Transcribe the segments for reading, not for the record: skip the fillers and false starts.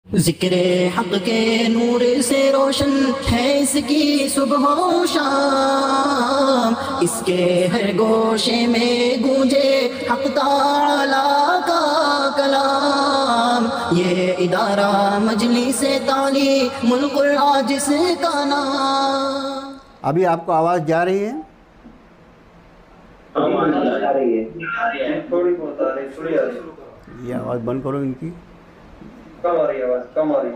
ज़िक्रे हक़ के नूर से रोशन है इसकी सुबह व शाम, इसके हर गोशे में गूंजे हक़ ताला का कलाम। ये इदारा मजलिस-ए तालीमुल कुरान जिसका नाम। अभी आपको आवाज़ जा रही है? थोड़ी बहुत आ रही, थोड़ी आ रही। ये आवाज़ बंद करो इनकी। कम आ रही आवाज़, कम आ रही।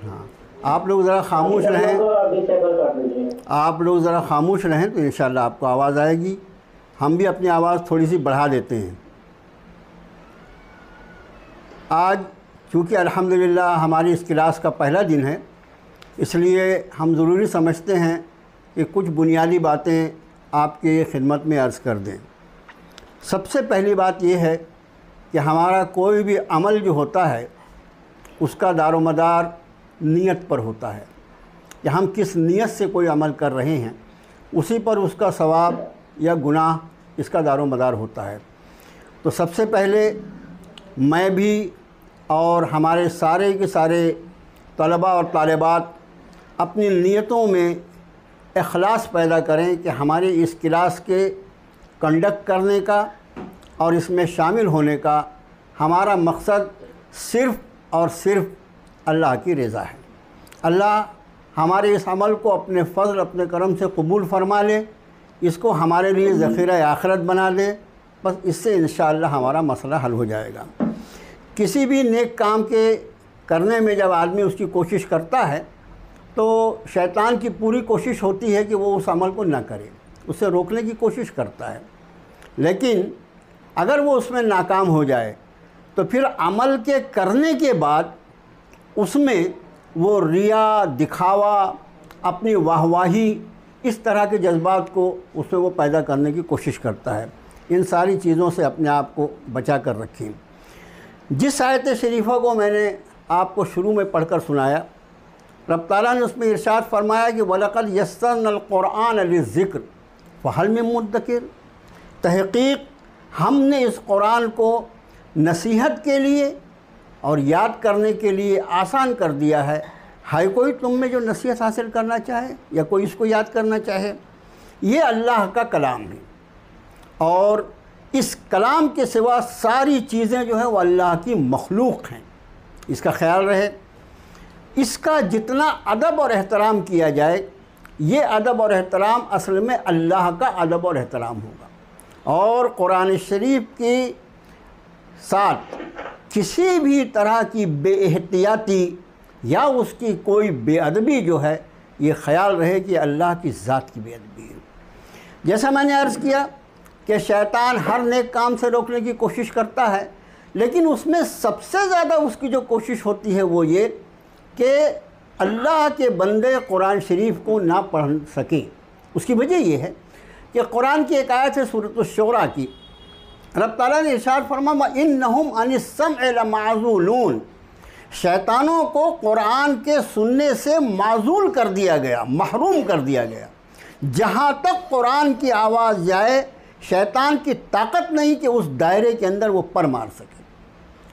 हाँ, आप लोग ज़रा खामोश रहें। आप लोग ज़रा खामोश रहें तो इंशाल्लाह आपको आवाज़ आएगी। हम भी अपनी आवाज़ थोड़ी सी बढ़ा देते हैं। आज चूँकि अल्हम्दुलिल्लाह हमारी इस क्लास का पहला दिन है, इसलिए हम ज़रूरी समझते हैं कि कुछ बुनियादी बातें आपके खिदमत में अर्ज़ कर दें। सबसे पहली बात यह है कि हमारा कोई भी अमल जो होता है उसका दारोमदार नीयत पर होता है कि हम किस नीयत से कोई अमल कर रहे हैं, उसी पर उसका सवाब या गुनाह इसका दारोमदार होता है। तो सबसे पहले मैं भी और हमारे सारे के सारे तलबा और तालिबात अपनी नीयतों में इखलास पैदा करें कि हमारे इस क्लास के कंडक्ट करने का और इसमें शामिल होने का हमारा मकसद सिर्फ़ और सिर्फ अल्लाह की रज़ा है। अल्लाह हमारे इस अमल को अपने फ़ज़ल अपने करम से कबूल फ़रमा ले, इसको हमारे लिए ज़ख़ीरा आखिरत बना दे। बस इससे इंशाअल्लाह हमारा मसला हल हो जाएगा। किसी भी नेक काम के करने में जब आदमी उसकी कोशिश करता है तो शैतान की पूरी कोशिश होती है कि वो उस अमल को ना करे, उसे रोकने की कोशिश करता है। लेकिन अगर वो उसमें नाकाम हो जाए तो फिर अमल के करने के बाद उसमें वो रिया, दिखावा, अपनी वाहवाही, इस तरह के जज्बात को उसमें वो पैदा करने की कोशिश करता है। इन सारी चीज़ों से अपने आप को बचा कर रखें। जिस आयत शरीफ़ा को मैंने आपको शुरू में पढ़कर सुनाया, रब ताला ने उसमें इरशाद फरमाया कि वलक़द यस्सरनल क़ुरआन लिज़्ज़िक्र फ़हल मिन मुद्दकिर। तहक़ीक़ हमने इस कुरान को नसीहत के लिए और याद करने के लिए आसान कर दिया है कोई तुम में जो नसीहत हासिल करना चाहे या कोई इसको याद करना चाहे। ये अल्लाह का कलाम है और इस कलाम के सिवा सारी चीज़ें जो हैं वो अल्लाह की मखलूक़ हैं। इसका ख्याल रहे। इसका जितना अदब और एहतराम किया जाए, ये अदब और एहतराम असल में अल्लाह का अदब और एहतराम होगा। और कुरान शरीफ के साथ किसी भी तरह की बेएहतियाती या उसकी कोई बेअदबी जो है, ये ख़याल रहे कि अल्लाह की ज़ात की बेअदबी है। जैसा मैंने अर्ज़ किया कि शैतान हर नेक काम से रोकने की कोशिश करता है, लेकिन उसमें सबसे ज़्यादा उसकी जो कोशिश होती है वो ये कि अल्लाह के बंदे कुरान शरीफ को ना पढ़ सकें। उसकी वजह ये है कि कुरान की एक आयत है सूरत अश-शूरा की, रब ताला ने इरशाद फरमा इन्नहुम अनिस्समइ लमाज़ूलून। शैतानों को कुरान के सुनने से माज़ूल कर दिया गया, महरूम कर दिया गया। जहाँ तक कुरान की आवाज़ जाए, शैतान की ताकत नहीं कि उस दायरे के अंदर वो पर मार सके।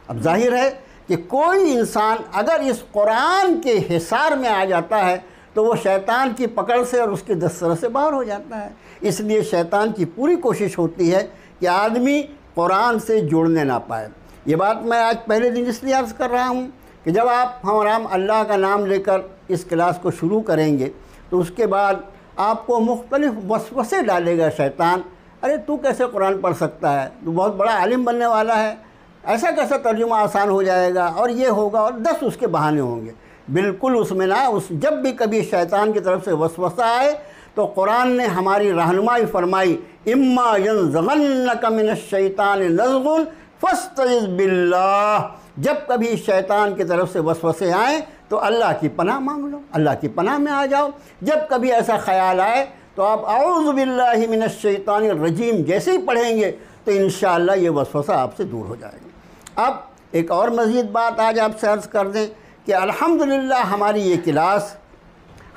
अब जाहिर है कि कोई इंसान अगर इस कुरान के हिसार में आ जाता है तो वो शैतान की पकड़ से और उसके दस्तरस से बाहर हो जाता है। इसलिए शैतान की पूरी कोशिश होती है कि आदमी कुरान से जुड़ने ना पाए। ये बात मैं आज पहले दिन इसलिए अर्ज़ कर रहा हूँ कि जब आप हम अल्लाह का नाम लेकर इस क्लास को शुरू करेंगे तो उसके बाद आपको मुख्तलिफ़ वसवसे डालेगा शैतान। अरे तू कैसे कुरान पढ़ सकता है, तू बहुत बड़ा आलिम बनने वाला है, ऐसा कैसा तर्जुमा आसान हो जाएगा और ये होगा, और 10 उसके बहाने होंगे। बिल्कुल उसमें ना, उस जब भी कभी शैतान की तरफ से वसवसा आए तो कुरान ने हमारी रहनुमाई फरमाई, इम्मा यंज़गन्नका मिनश्शैतानि नज़गुन फस्तइज़ बिल्लाह। जब कभी शैतान की तरफ से वसवसे आए तो अल्लाह की पनाह मांग लो, अल्लाह की पनाह में आ जाओ। जब कभी ऐसा ख़याल आए तो आप औज़ु बिल्लाहि मिनश्शैतानिर रजीम जैसे ही पढ़ेंगे तो इंशाअल्लाह ये वसवसा आपसे दूर हो जाएगा। अब एक और मज़ीद बात आज आपसे अर्ज़ कर दें कि अल्हम्दुलिल्लाह हमारी ये क्लास,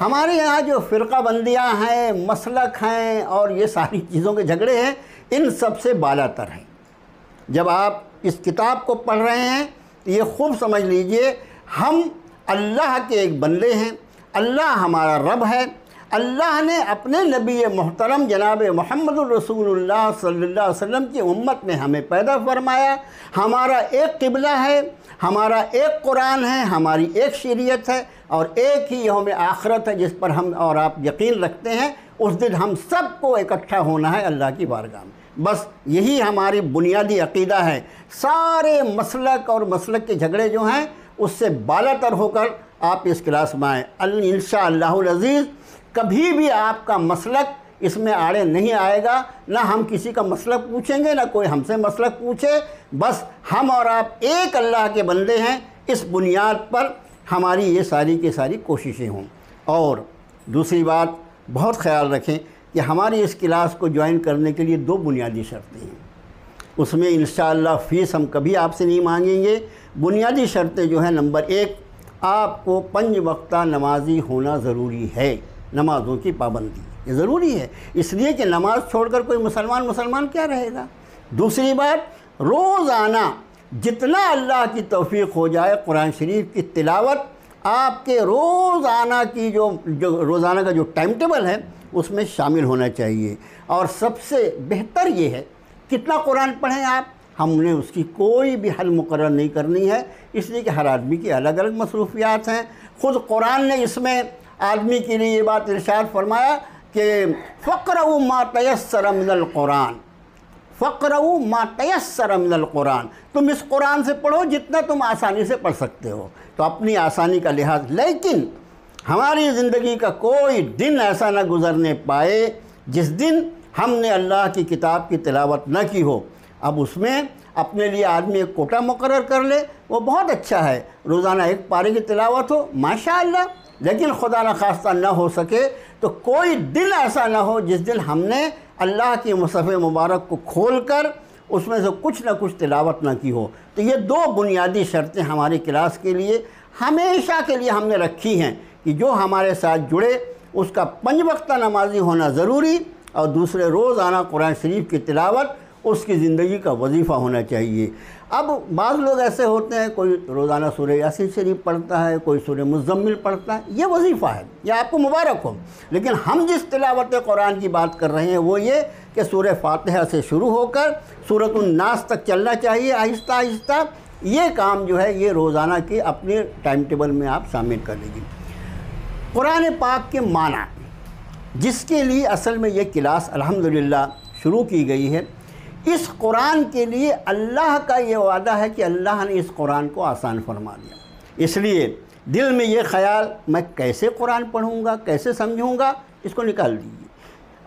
हमारे यहाँ जो फ़िरक़ा बंदियाँ हैं, मसलक हैं और ये सारी चीज़ों के झगड़े हैं, इन सब से बालातर हैं। जब आप इस किताब को पढ़ रहे हैं तो ये खूब समझ लीजिए, हम अल्लाह के एक बंदे हैं, अल्लाह हमारा रब है। अल्लाह ने अपने नबी मोहतरम जनाब मोहम्मद रसूलुल्लाह सल्लल्लाहु अलैहि वसल्लम की उम्मत में हमें पैदा फरमाया। हमारा एक क़िबला है, हमारा एक कुरान है, हमारी एक शरीयत है और एक ही यौम आखिरत है जिस पर हम और आप यकीन रखते हैं। उस दिन हम सबको इकट्ठा होना है अल्लाह की बारगाह में। बस यही हमारी बुनियादी अक़ीदा है। सारे मसलक और मसलक के झगड़े जो हैं उससे बालातर होकर आप इस क्लास में आएँ। इंशाअल्लाहुल अज़ीज़ कभी भी आपका मसलक इसमें आड़े नहीं आएगा, ना हम किसी का मसलक पूछेंगे ना कोई हमसे मसलक पूछे। बस हम और आप एक अल्लाह के बंदे हैं, इस बुनियाद पर हमारी ये सारी की सारी कोशिशें हों। और दूसरी बात बहुत ख्याल रखें कि हमारी इस क्लास को ज्वाइन करने के लिए 2 बुनियादी शर्तें हैं। उसमें इंशाअल्लाह फ़ीस हम कभी आपसे नहीं मांगेंगे। बुनियादी शर्तें जो हैं, नंबर 1 आपको 5 वक्ता नमाजी होना ज़रूरी है। नमाज़ों की पाबंदी ये ज़रूरी है, इसलिए कि नमाज़ छोड़कर कोई मुसलमान क्या रहेगा। दूसरी बात, रोज़ाना जितना अल्लाह की तौफ़ीक़ हो जाए कुरान शरीफ की तिलावत आपके रोज़ाना की जो रोज़ाना का जो टाइम टेबल है उसमें शामिल होना चाहिए। और सबसे बेहतर ये है कितना कुरान पढ़ें आप, हमने उसकी कोई भी हल मुकर्रर नहीं करनी है, इसलिए कि हर आदमी की अलग अलग मसरूफ़ियात हैं। ख़ुद कुरान ने इसमें आदमी के लिए ये बात इरशाद फरमाया कि फ़क़रऊ मा तयस्सर मिनल कुरान, फ़क़रऊ मा तयस्सर मिनल कुरान, तुम इस कुरान से पढ़ो जितना तुम आसानी से पढ़ सकते हो। तो अपनी आसानी का लिहाज, लेकिन हमारी ज़िंदगी का कोई दिन ऐसा ना गुज़रने पाए जिस दिन हमने अल्लाह की किताब की तिलावत न की हो। अब उसमें अपने लिए आदमी एक कोटा मुकर्रर कर ले, वो बहुत अच्छा है। रोज़ाना 1 पारे की तिलावत हो माशाअल्लाह, लेकिन खुदा न खास्ता न हो सके तो कोई दिन ऐसा ना हो जिस दिन हमने अल्लाह की मुसहफ़ मुबारक को खोल कर उसमें से कुछ ना कुछ तिलावत ना की हो। तो ये 2 बुनियादी शर्तें हमारी क्लास के लिए हमेशा के लिए हमने रखी हैं कि जो हमारे साथ जुड़े उसका 5 वक्ता नमाजी होना ज़रूरी, और दूसरे रोज़ाना कुरान शरीफ की तिलावत उसकी ज़िंदगी का वजीफ़ा होना चाहिए। अब बाज़ लोग ऐसे होते हैं, कोई रोज़ाना सूरह यासीन शरीफ पढ़ता है, कोई सूरह मुज़म्मिल पढ़ता है, ये वजीफ़ा है, यह आपको मुबारक हो। लेकिन हम जिस तिलावत कुरान की बात कर रहे हैं वो ये कि सूरह फातिहा से शुरू होकर सूरतुन नास तक चलना चाहिए आहिस्ता आहिस्ता। ये काम जो है ये रोज़ाना के अपने टाइम टेबल में आप शामिल कर लीजिए। कुरान पाक के माना, जिसके लिए असल में ये क्लास अल्हम्दुलिल्लाह शुरू की गई है, इस कुरान के लिए अल्लाह का ये वादा है कि अल्लाह ने इस कुरान को आसान फरमा दिया। इसलिए दिल में ये ख़याल मैं कैसे कुरान पढ़ूँगा, कैसे समझूँगा, इसको निकाल दीजिए।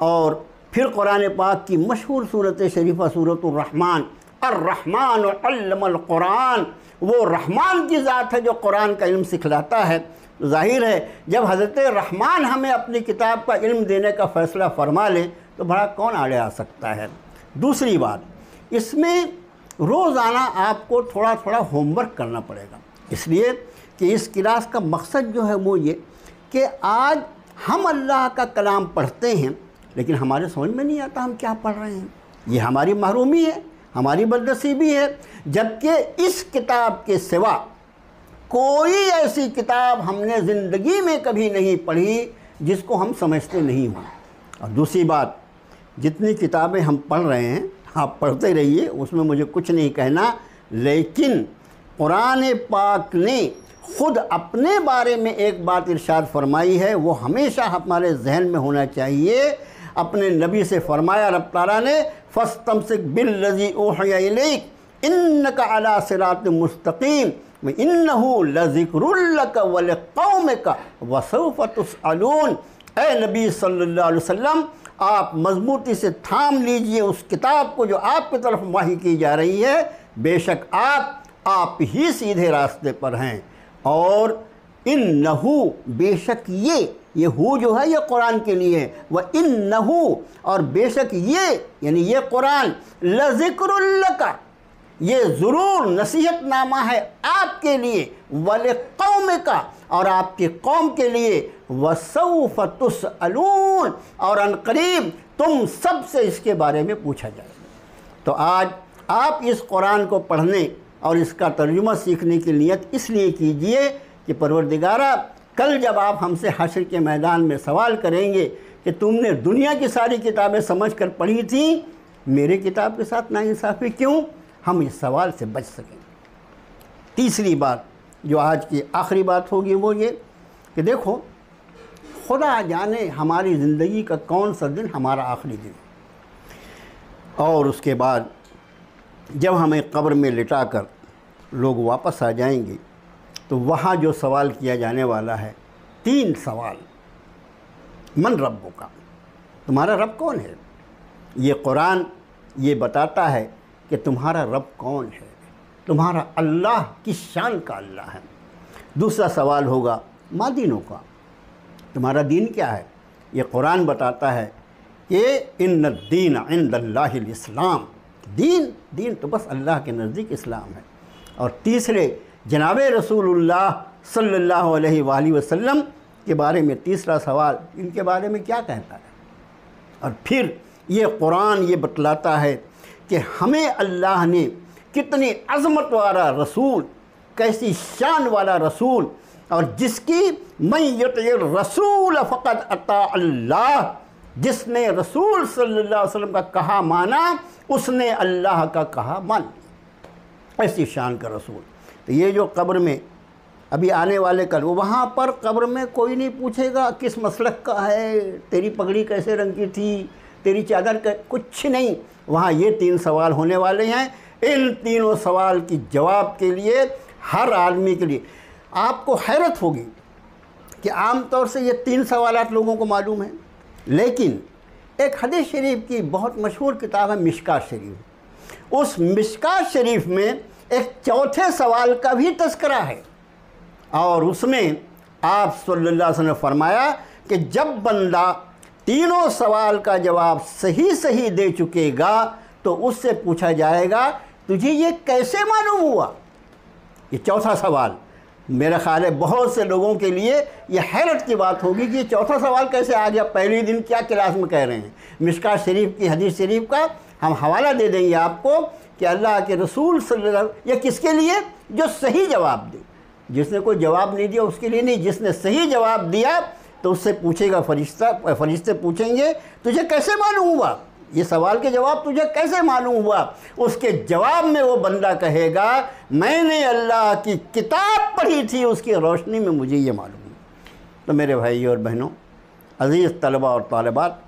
और फिर कुरान पाक की मशहूर सूरत शरीफा सूरतुर रहमान, अर्रहमान अल्लमल कुरान, वो रहमान की ज़ात है जो कुरान का इल्म सिखलाता है। तो ज़ाहिर है जब हज़रत रहमान हमें अपनी किताब का इल्म देने का फ़ैसला फरमा लें तो भला कौन आड़े आ सकता है। दूसरी बात, इसमें रोज़ाना आपको थोड़ा थोड़ा होमवर्क करना पड़ेगा, इसलिए कि इस क्लास का मकसद जो है वो ये कि आज हम अल्लाह का कलाम पढ़ते हैं लेकिन हमारे समझ में नहीं आता हम क्या पढ़ रहे हैं। ये हमारी महरूमी है, हमारी बदनसीबी है। जबकि इस किताब के सिवा कोई ऐसी किताब हमने ज़िंदगी में कभी नहीं पढ़ी जिसको हम समझते नहीं हों। और दूसरी बात, जितनी किताबें हम पढ़ रहे हैं आप पढ़ते रहिए, उसमें मुझे कुछ नहीं कहना, लेकिन कुरान पाक ने ख़ुद अपने बारे में एक बात इरशाद फरमाई है, वो हमेशा हमारे जहन में होना चाहिए। अपने नबी से फरमाया रब ताला ने, फस्तमसिक बिल्लज़ी ऊहिया इलैक इन्नका अला सिरातिन मुस्तक़ीम व इन्नहु लज़िक्रुल लक व लिक़ौमिका व सौफ़ तुसअलून। ए नबी सल्लल्लाहु अलैहि वसल्लम, आप मजबूती से थाम लीजिए उस किताब को जो आपकी तरफ वाही की जा रही है। बेशक आप ही सीधे रास्ते पर हैं। और इन्नहु, बेशक ये हु जो है ये कुरान के लिए है, वह इन्नहु, और बेशक ये यानी ये कुरान, लज़िक्रुल लक, ये ज़रूर नसीहतनामा है आपके लिए, वल कौमिका, और आपकी कौम के लिए, वसौफ़ तुसअलून, और अनक़रीब तुम सब से इसके बारे में पूछा जाएगा। तो आज आप इस कुरान को पढ़ने और इसका तर्जुमा सीखने की नीयत इसलिए कीजिए कि परवरदिगारा, कल जब आप हमसे हश्र के मैदान में सवाल करेंगे कि तुमने दुनिया की सारी किताबें समझ कर पढ़ी थी, मेरे किताब के साथ नाइंसाफ़ी क्यों, हम इस सवाल से बच सकें। तीसरी बात जो आज की आखिरी बात होगी वो ये कि देखो, खुदा जाने हमारी ज़िंदगी का कौन सा दिन हमारा आखिरी दिन, और उसके बाद जब हमें कब्र में लिटाकर लोग वापस आ जाएंगे तो वहाँ जो सवाल किया जाने वाला है, 3 सवाल। मन रब्बो का, तुम्हारा रब कौन है। ये कुरान ये बताता है कि तुम्हारा रब कौन है, तुम्हारा अल्लाह किस शान का अल्लाह है। दूसरा सवाल होगा मा दीनों का, तुम्हारा दीन क्या है। ये कुरान बताता है कि इन्न दीन इंदल्लाहिल इस्लाम, दीन तो बस अल्लाह के नज़दीक इस्लाम है। और तीसरे जनाब रसूलुल्लाह सल्लल्लाहु अलैहि वसल्लम के बारे में तीसरा सवाल, इनके बारे में क्या कहता है। और फिर ये कुरान ये बतलाता है कि हमें अल्लाह ने कितनी अज़मत वाला रसूल, कैसी शान वाला रसूल, और जिसकी मैं युतिर रसूल फ़क़द अता अल्लाह, जिसने रसूल सल्लल्लाहु अलैहि वसल्लम का कहा माना, उसने अल्लाह का कहा मान, ऐसी शान का रसूल। तो ये जो कब्र में अभी आने वाले कल, वहाँ पर कब्र में कोई नहीं पूछेगा किस मसलक का है, तेरी पगड़ी कैसे रंग की थी, तेरी चादर का, कुछ नहीं। वहाँ ये 3 सवाल होने वाले हैं। इन तीनों सवाल की जवाब के लिए हर आदमी के लिए आपको हैरत होगी कि आम तौर से ये 3 सवालात लोगों को मालूम है, लेकिन एक हदीस शरीफ की बहुत मशहूर किताब है मिशकात शरीफ। उस मिशकात शरीफ में एक चौथे सवाल का भी तज़किरा है, और उसमें आप सल्लल्लाहु अलैहि वसल्लम ने फरमाया कि जब बंदा तीनों सवाल का जवाब सही दे चुकेगा तो उससे पूछा जाएगा तुझे ये कैसे मालूम हुआ। ये चौथा सवाल मेरा ख्याल है बहुत से लोगों के लिए ये हैरत की बात होगी कि ये चौथा सवाल कैसे आ गया, पहले दिन क्या क्लास में कह रहे हैं। मिशकात शरीफ की हदीस शरीफ का हम हवाला दे देंगे आपको कि अल्लाह के रसूल सल्लल्लाहु, ये किसके लिए, जो सही जवाब दे। जिसने कोई जवाब नहीं दिया उसके लिए नहीं, जिसने सही जवाब दिया तो उससे पूछेगा फरिश्ते पूछेंगे तुझे कैसे मालूम हुआ, ये सवाल के जवाब तुझे कैसे मालूम हुआ। उसके जवाब में वो बंदा कहेगा मैंने अल्लाह की किताब पढ़ी थी, उसकी रोशनी में मुझे ये मालूम हुआ। तो मेरे भाई और बहनों, अज़ीज़ तलबा और तालिबात,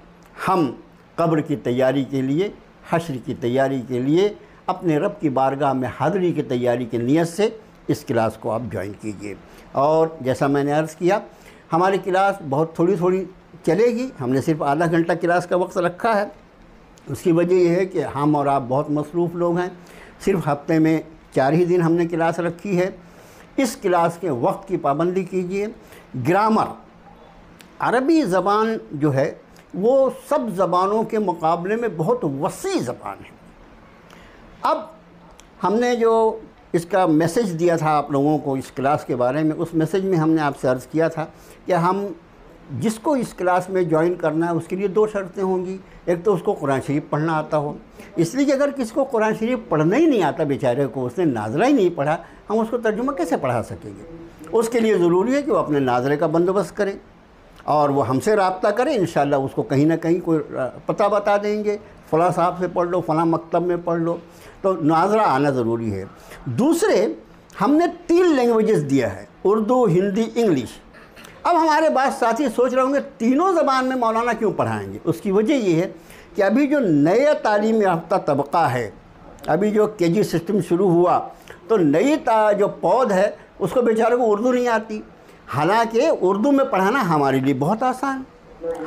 हम कब्र की तैयारी के लिए, हश्र की तैयारी के लिए, अपने रब की बारगाह में हाज़िरी की तैयारी की नीयत से इस क्लास को आप ज्वाइन कीजिए। और जैसा मैंने अर्ज़ किया, हमारी क्लास बहुत थोड़ी चलेगी, हमने सिर्फ आधा घंटा क्लास का वक्त रखा है। उसकी वजह यह है कि हम और आप बहुत मसरूफ़ लोग हैं, सिर्फ हफ्ते में 4 ही दिन हमने क्लास रखी है। इस क्लास के वक्त की पाबंदी कीजिए। ग्रामर, अरबी ज़बान जो है वो सब ज़बानों के मुकाबले में बहुत वसी ज़बान है। अब हमने जो इसका मैसेज दिया था आप लोगों को इस क्लास के बारे में, उस मैसेज में हमने आपसे अर्ज़ किया था कि हम जिसको इस क्लास में ज्वाइन करना है उसके लिए 2 शर्तें होंगी। एक तो उसको कुरान शरीफ पढ़ना आता हो, इसलिए कि अगर किसी को कुरान शरीफ पढ़ना ही नहीं आता बेचारे को, उसने नाज़रा ही नहीं पढ़ा, हम उसको तर्जुमा कैसे पढ़ा सकेंगे। उसके लिए ज़रूरी है कि वो अपने नाज़रे का बंदोबस्त करे और वो हमसे रब्ता करे। इंशाअल्लाह उसको कहीं ना कहीं कोई पता बता देंगे, फ़लाँ साहब से पढ़ लो, फ़लाँ मकतब में पढ़ लो, तो नाज़रा आना ज़रूरी है। दूसरे, हमने 3 लैंग्वेजेस दिया है, उर्दू, हिंदी, इंग्लिश। अब हमारे बात साथी सोच रहे होंगे तीनों ज़बान में मौलाना क्यों पढ़ाएंगे। उसकी वजह ये है कि अभी जो नया तालीम याफ्ता तबका है, अभी जो केजी सिस्टम शुरू हुआ, तो नई जो पौध है उसको बेचारे को उर्दू नहीं आती। हालांकि उर्दू में पढ़ाना हमारे लिए बहुत आसान,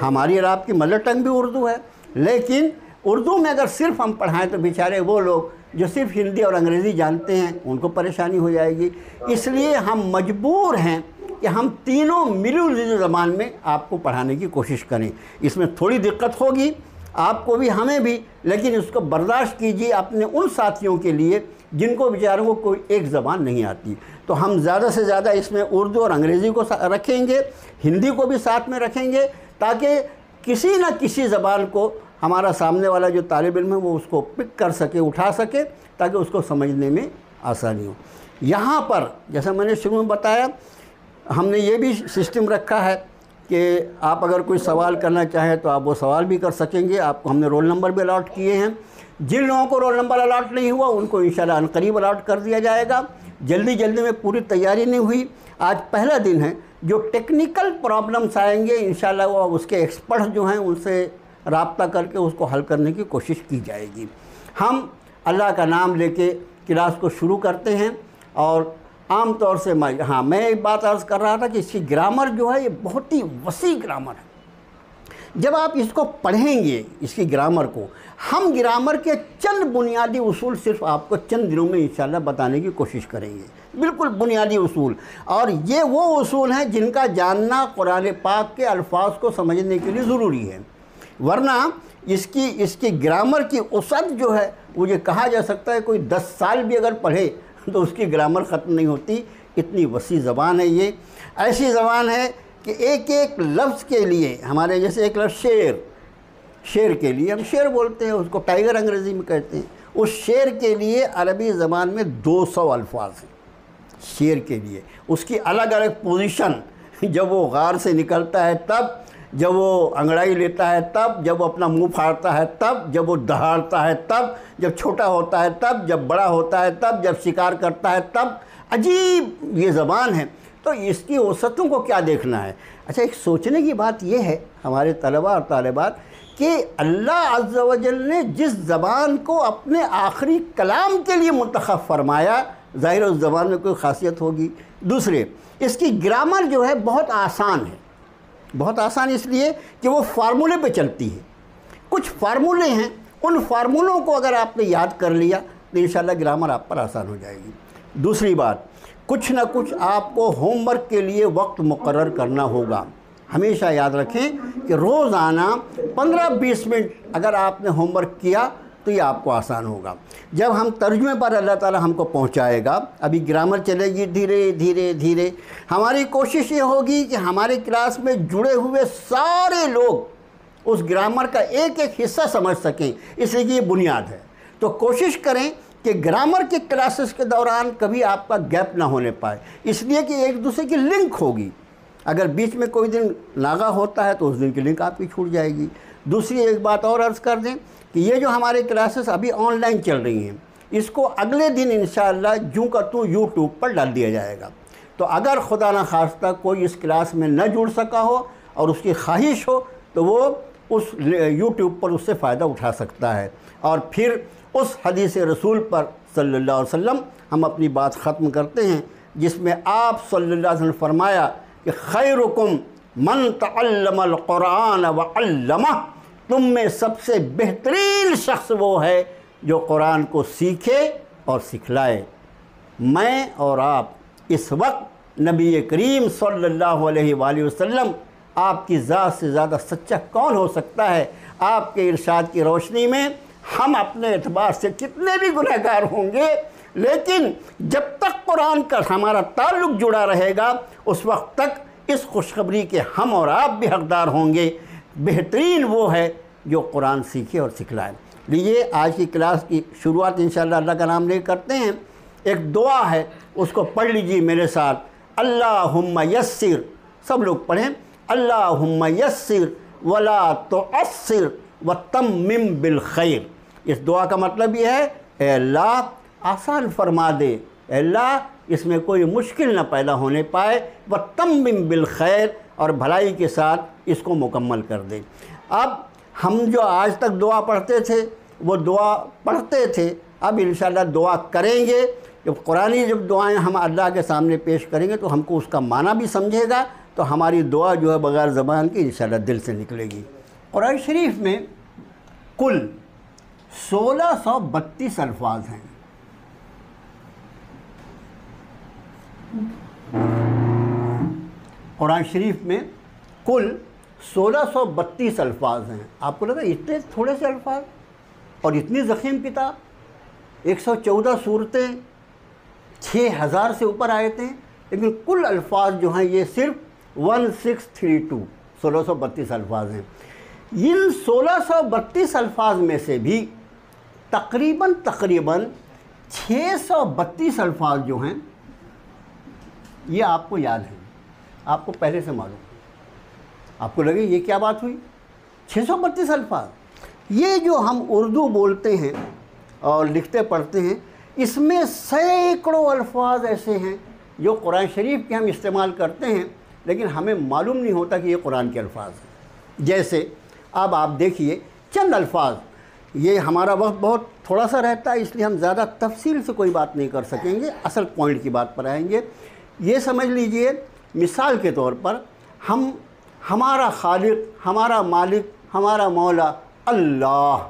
हमारी और आपकी मदर टंग भी उर्दू है, लेकिन उर्दू में अगर सिर्फ हम पढ़ाएं तो बेचारे वो लोग जो सिर्फ हिंदी और अंग्रेज़ी जानते हैं उनको परेशानी हो जाएगी। इसलिए हम मजबूर हैं कि हम तीनों मिली-जुली ज़बान में आपको पढ़ाने की कोशिश करें। इसमें थोड़ी दिक्कत होगी आपको भी, हमें भी, लेकिन इसको बर्दाश्त कीजिए अपने उन साथियों के लिए जिनको बेचारों को कोई एक ज़बान नहीं आती। तो हम ज़्यादा से ज़्यादा इसमें उर्दू और अंग्रेज़ी को रखेंगे, हिंदी को भी साथ में रखेंगे, ताकि किसी न किसी ज़बान को हमारा सामने वाला जो तालिब इल्म है वो उसको पिक कर सके, उठा सके, ताकि उसको समझने में आसानी हो। यहाँ पर जैसा मैंने शुरू में बताया, हमने ये भी सिस्टम रखा है कि आप अगर कोई सवाल करना चाहें तो आप वो सवाल भी कर सकेंगे। आपको हमने रोल नंबर भी अलॉट किए हैं। जिन लोगों को रोल नंबर अलॉट नहीं हुआ उनको इंशाल्लाह अनकरीब अलॉट कर दिया जाएगा। जल्दी जल्दी में पूरी तैयारी नहीं हुई, आज पहला दिन है। जो टेक्निकल प्रॉब्लम्स आएंगे इंशाल्लाह वो उसके एक्सपर्ट जो हैं उनसे राब्ता करके उसको हल करने की कोशिश की जाएगी। हम अल्लाह का नाम लेके क्लास को शुरू करते हैं। और आम तौर से मैं एक बात अर्ज़ कर रहा था कि इसकी ग्रामर जो है ये बहुत ही वसी ग्रामर है। जब आप इसको पढ़ेंगे, इसकी ग्रामर को, हम ग्रामर के चंद बुनियादी उसूल सिर्फ आपको चंद दिनों में इंशाल्लाह बताने की कोशिश करेंगे, बिल्कुल बुनियादी उसूल। और ये वो उसूल हैं जिनका जानना कुरान पाक के अल्फाज को समझने के लिए ज़रूरी है। वरना इसकी ग्रामर की उसद जो है वो ये कहा जा सकता है कोई 10 साल भी अगर पढ़े तो उसकी ग्रामर ख़त्म नहीं होती। इतनी वसी ज़बान है ये। ऐसी ज़बान है कि एक एक लफ्ज़ के लिए, हमारे जैसे एक लफ्ज़ शेर के लिए हम शेर बोलते हैं, उसको टाइगर अंग्रेज़ी में कहते हैं। उस शेर के लिए अरबी ज़बान में 200 अल्फाज हैं शेर के लिए। उसकी अलग अलग पोजीशन, जब वो गार से निकलता है तब, जब वो अंगड़ाई लेता है तब, जब वो अपना मुंह फाड़ता है तब, जब वो दहाड़ता है तब, जब छोटा होता है तब, जब बड़ा होता है तब, जब शिकार करता है तब। अजीब ये ज़बान है। तो इसकी औसतों को क्या देखना है? अच्छा, एक सोचने की बात यह है हमारे तलबा और तालिबात कि अल्लाह अज़्ज़ व जल ने जिस ज़बान को अपने आखिरी कलाम के लिए मुंतखब फरमाया, ज़ाहिर उस ज़बान में कोई ख़ासियत होगी। दूसरे, इसकी ग्रामर जो है बहुत आसान है। बहुत आसान इसलिए कि वो फार्मूले पे चलती है। कुछ फार्मूले हैं, उन फार्मूलों को अगर आपने याद कर लिया तो इंशाल्लाह ग्रामर आप पर आसान हो जाएगी। दूसरी बात, कुछ ना कुछ आपको होमवर्क के लिए वक्त मुकर्रर करना होगा। हमेशा याद रखें कि रोज़ाना 15-20 मिनट अगर आपने होमवर्क किया तो ये आपको आसान होगा। जब हम तर्जुमे पर अल्लाह ताला हमको पहुंचाएगा, अभी ग्रामर चलेगी धीरे धीरे धीरे। हमारी कोशिश ये होगी कि हमारे क्लास में जुड़े हुए सारे लोग उस ग्रामर का एक एक हिस्सा समझ सकें, इसलिए कि ये बुनियाद है। तो कोशिश करें कि ग्रामर के क्लासेस के दौरान कभी आपका गैप ना होने पाए, इसलिए कि एक दूसरे की लिंक होगी। अगर बीच में कोई दिन नागा होता है तो उस दिन की लिंक आपकी छूट जाएगी। दूसरी एक बात और अर्ज़ कर दें कि ये जो हमारे क्लासेस अभी ऑनलाइन चल रही हैं, इसको अगले दिन इंशाअल्लाह यूँ का तू यूट्यूब पर डाल दिया जाएगा। तो अगर खुदा न खास्ता कोई इस क्लास में न जुड़ सका हो और उसकी ख्वाहिश हो तो वो उस यूट्यूब पर उससे फ़ायदा उठा सकता है। और फिर उस हदीस रसूल पर सल्लल्लाहु अलैहि वसल्लम हम अपनी बात ख़त्म करते हैं, जिसमें आप सल्लल्लाहु अलैहि वसल्लम फरमाया कि खैरुकुम मन तअल्लमल कुरान व अल्लमह, तुम में सबसे बेहतरीन शख्स वो है जो कुरान को सीखे और सिखलाए। मैं और आप इस वक्त नबी करीम सल्लल्लाहु अलैहि वसल्लम, आपकी ज़ात से ज़्यादा सच्चा कौन हो सकता है? आपके इरशाद की रोशनी में हम अपने एतबार से कितने भी गुनहगार होंगे, लेकिन जब तक कुरान का हमारा ताल्लुक़ जुड़ा रहेगा उस वक्त तक इस खुशखबरी के हम और आप भी हकदार होंगे। बेहतरीन वो है जो कुरान सीखे और सिखलाए। लीजिए आज की क्लास की शुरुआत इंशाअल्लाह अल्लाह का नाम लेकर करते हैं। एक दुआ है, उसको पढ़ लीजिए मेरे साथ। अल्लाहुम्मा यस्सिर, सब लोग पढ़ें। अल्लाहुम्मा यस्सिर वला तुअस्सिर व तम्मिम बिल खैर। इस दुआ का मतलब ये है, ए अल्लाह आसान फरमा दे, अल्लाह इसमें कोई मुश्किल न पैदा होने पाए, व तम्मिम बिल खैर, और भलाई के साथ इसको मुकम्मल कर दे। अब हम जो आज तक दुआ पढ़ते थे वो दुआ पढ़ते थे, अब इंशाअल्लाह दुआ करेंगे। जब कुरानी जब दुआएं हम अल्लाह के सामने पेश करेंगे तो हमको उसका माना भी समझेगा, तो हमारी दुआ जो है बग़ैर ज़बान की इंशाअल्लाह दिल से निकलेगी। कुरान शरीफ में कुल 1632 अल्फाज हैं। कुरान शरीफ में कुल 1632 अल्फाज हैं। आपको लगा इतने थोड़े से अल्फाज और इतनी ज़ख़ीम किताब, 114 सूरतें, 6000 से ऊपर आयतें, लेकिन कुल अल्फाज जो हैं ये सिर्फ 1632 अल्फाज हैं। इन 1632 अल्फाज में से भी तकरीबन 632 अल्फाज जो हैं ये आपको याद हैं, आपको पहले से मालूम। आपको लगे ये क्या बात हुई, 632 अल्फाज। ये जो हम उर्दू बोलते हैं और लिखते पढ़ते हैं, इसमें सैकड़ों अल्फाज ऐसे हैं जो कुरान शरीफ के हम इस्तेमाल करते हैं, लेकिन हमें मालूम नहीं होता कि ये कुरान के अल्फाज हैं। जैसे अब आप देखिए चंद अल्फाज, ये हमारा वक्त बहुत थोड़ा सा रहता है, इसलिए हम ज़्यादा तफसील से कोई बात नहीं कर सकेंगे, असल पॉइंट की बात पर आएंगे। ये समझ लीजिए मिसाल के तौर पर हमारा खालिक, हमारा मालिक, हमारा मौला अल्लाह,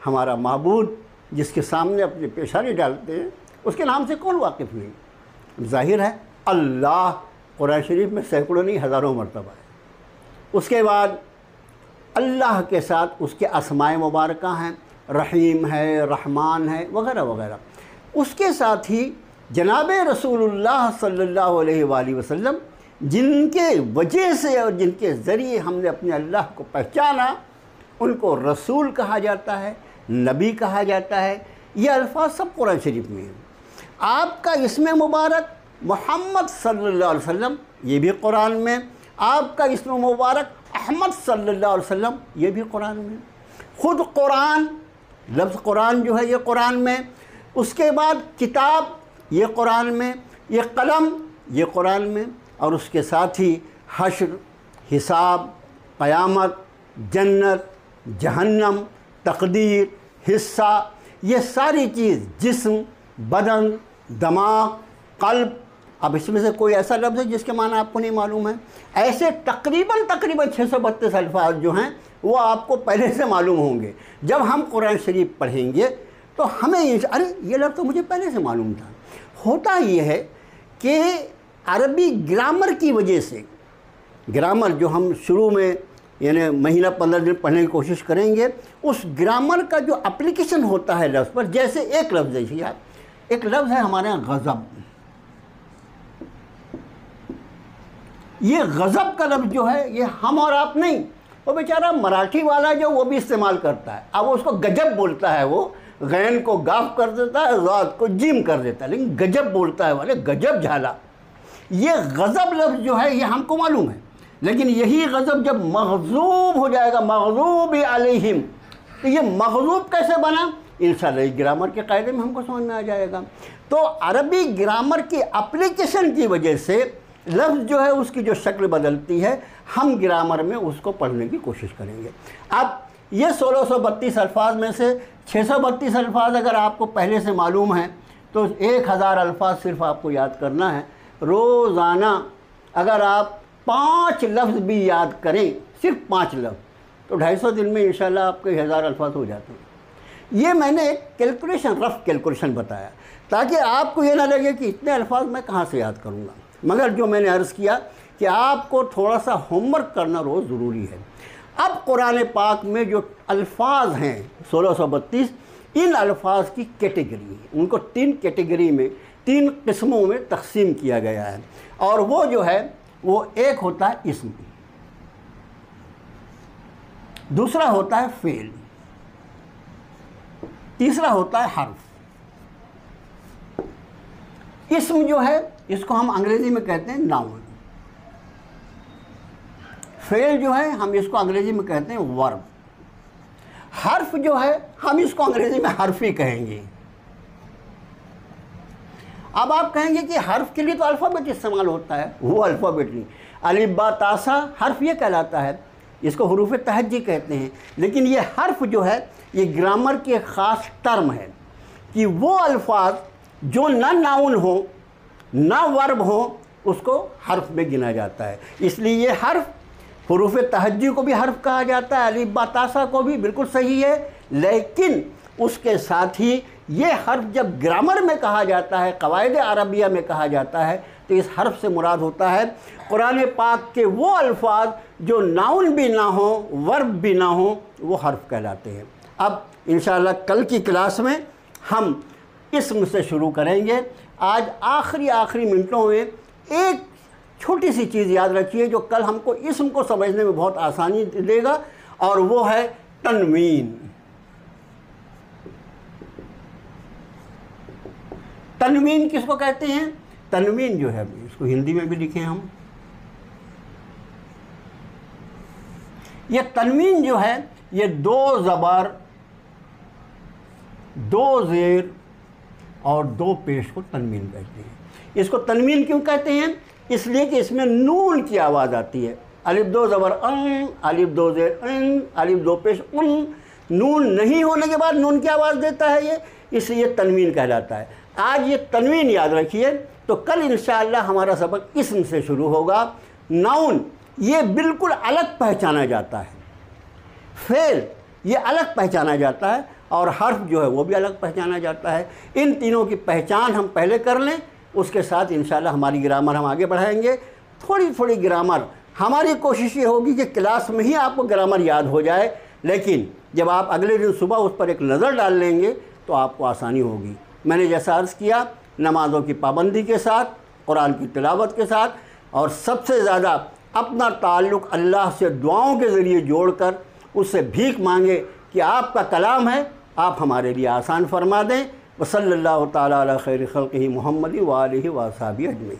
हमारा माबूद जिसके सामने अपने पेशानी डालते हैं, उसके नाम से कौन वाकिफ़ नहीं। जाहिर है अल्लाह कुरान शरीफ में सैकड़ों नहीं हज़ारों मरतबा है। उसके बाद अल्लाह के साथ उसके अस्माए मुबारका हैं, रहीम है, रहमान है, वगैरह वगैरह। उसके साथ ही जनाब रसूलुल्लाह सल्लल्लाहु अलैहि वसल्लम जिनके वजह से और जिनके ज़रिए हमने अपने अल्लाह को पहचाना, उनको रसूल कहा जाता है, नबी कहा जाता है। ये अल्फाज सब कुरान शरीफ में हैं। आपका इसमें मुबारक मोहम्मद सल्लल्लाहु अलैहि वसल्लम, ये भी कुरान में। आपका इसमें मुबारक अहमद सल्लल्लाहु अलैहि वसल्लम, ये भी कुरान में। ख़ुद कुरान, लफ्ज़ कुरान जो है ये कुरान में। उसके बाद किताब, ये कुरान में। ये कलम, ये कुरान में। और उसके साथ ही हश्र, हिसाब, क़यामत, जन्नत, जहन्नम, तकदीर, हिस्सा, ये सारी चीज़, जिस्म, बदन, दिमाग, क़ल्ब। अब इसमें से कोई ऐसा लफ्ज़ है जिसके माना आपको नहीं मालूम है? ऐसे तकरीबन 632 अल्फाज जो हैं वो आपको पहले से मालूम होंगे। जब हम कुरान शरीफ पढ़ेंगे तो हमें अरे ये लफ्ज़ तो मुझे पहले से मालूम था। होता ये है कि अरबी ग्रामर की वजह से, ग्रामर जो हम शुरू में यानी महीना 15 दिन पढ़ने की कोशिश करेंगे, उस ग्रामर का जो एप्लीकेशन होता है लफ्ज़ पर, जैसे एक लफ्ज़ देखिए आप, एक लफ्ज़ है हमारे यहाँ गज़ब। ये गज़ब का लफ्ज़ जो है ये हम और आप नहीं, वो बेचारा मराठी वाला जो वो भी इस्तेमाल करता है। अब वो उसको गजब बोलता है, वो गैन को गाफ कर देता है, ज़ात को जीम कर देता है, लेकिन गजब बोलता है वाले, गजब झाला। ये गज़ब लफ्ज़ जो है ये हमको मालूम है, लेकिन यही गज़ब जब मग़ज़ूब हो जाएगा, मग़ज़ूब अलैहिम, तो ये मग़ज़ूब कैसे बना, इंशाअल्लाह ग्रामर के कायदे में हमको समझ में आ जाएगा। तो अरबी ग्रामर की एप्लीकेशन की वजह से लफ्ज़ जो है उसकी जो शक्ल बदलती है, हम ग्रामर में उसको पढ़ने की कोशिश करेंगे। अब ये 1632 अल्फाज में से 632 अल्फाज अगर आपको पहले से मालूम है तो 1000 अल्फाज सिर्फ आपको याद करना है। रोज़ाना अगर आप 5 लफ्ज़ भी याद करें, सिर्फ 5 लफ्ज़, तो 250 दिन में इंशाल्लाह आपके 1000 अल्फाज हो जाते हैं। ये मैंने एक कैलकुलेशन, रफ़ कैलकुलेशन बताया, ताकि आपको ये ना लगे कि इतने अल्फाज मैं कहाँ से याद करूँगा। मगर जो मैंने अर्ज़ किया कि आपको थोड़ा सा होमवर्क करना रोज़ ज़रूरी है। अब कुरान पाक में जो अल्फाज हैं 1632, इन अल्फाज की कैटेगरी है, उनको 3 कैटेगरी में, 3 किस्मों में तकसीम किया गया है। और वो जो है वो एक होता है इस्म, दूसरा होता है फ़ेल, तीसरा होता है हर्फ। इस्म जो है इसको हम अंग्रेज़ी में कहते हैं नाउन। फ़ेल जो है हम इसको अंग्रेज़ी में कहते हैं वर्ब। हर्फ जो है हम इसको अंग्रेज़ी में हर्फ ही कहेंगे। अब आप कहेंगे कि हर्फ के लिए तो अल्फ़ाबेट इस्तेमाल होता है, वो अल्फ़ाबेट नहीं, अलिफ बा ता सा हर्फ ये कहलाता है, इसको हुरूफ़ तहज्जी कहते हैं। लेकिन ये हर्फ जो है ये ग्रामर के ख़ास टर्म है कि वो अल्फाज जो ना नाउन हो ना वर्ब हो उसको हर्फ में गिना जाता है। इसलिए ये हर्फ, हुरूफ़ तहज्जी को भी हर्फ कहा जाता है, अलिफ बा ता सा को भी, बिल्कुल सही है। लेकिन उसके साथ ही ये हर्फ जब ग्रामर में कहा जाता है, क़वाइद अरबिया में कहा जाता है, तो इस हर्फ से मुराद होता है कुरान पाक के वो अल्फाज जो नाउन भी ना हो, वर्ब भी ना हो, वो हर्फ कहलाते हैं। अब इंशाअल्लाह कल की क्लास में हम इस्म से शुरू करेंगे। आज आखिरी मिनटों में एक छोटी सी चीज़ याद रखिए जो कल हमको इस्म को समझने में बहुत आसानी देगा, और वो है तनवीन। तनवीन किसको कहते हैं? तनवीन जो है, इसको हिंदी में भी लिखे हम, ये तनवीन जो है ये 2 ज़बर, 2 ज़ेर और 2 पेश को तनवीन कहते हैं। इसको तनवीन क्यों कहते हैं? इसलिए कि इसमें नून की आवाज़ आती है। अलिफ 2 ज़बर अलिफ 2 ज़ेर अलिफ 2 पेश उन, नून नहीं होने के बाद नून की आवाज़ देता है ये, इसलिए तनवीन कहलाता है। आज ये तनवीन याद रखिए। तो कल इंशाअल्लाह हमारा सबक इस्म से शुरू होगा। नाउन ये बिल्कुल अलग पहचाना जाता है, फेल ये अलग पहचाना जाता है, और हर्फ जो है वो भी अलग पहचाना जाता है। इन तीनों की पहचान हम पहले कर लें, उसके साथ इंशाअल्लाह हमारी ग्रामर हम आगे बढ़ाएंगे। थोड़ी थोड़ी ग्रामर, हमारी कोशिश ये होगी कि क्लास में ही आपको ग्रामर याद हो जाए, लेकिन जब आप अगले दिन सुबह उस पर एक नज़र डाल लेंगे तो आपको आसानी होगी। मैंने जैसा अर्ज़ किया, नमाज़ों की पाबंदी के साथ, कुरान की तिलावत के साथ, और सबसे ज़्यादा अपना ताल्लुक़ अल्लाह से दुआओं के ज़रिए जोड़कर उससे भीख मांगे कि आपका कलाम है, आप हमारे लिए आसान फरमा दें। वसल्लल्लाहु ताला अला खैरि खल्क़िही मुहम्मद व आलिहि व अस्हाबिही अजमईन।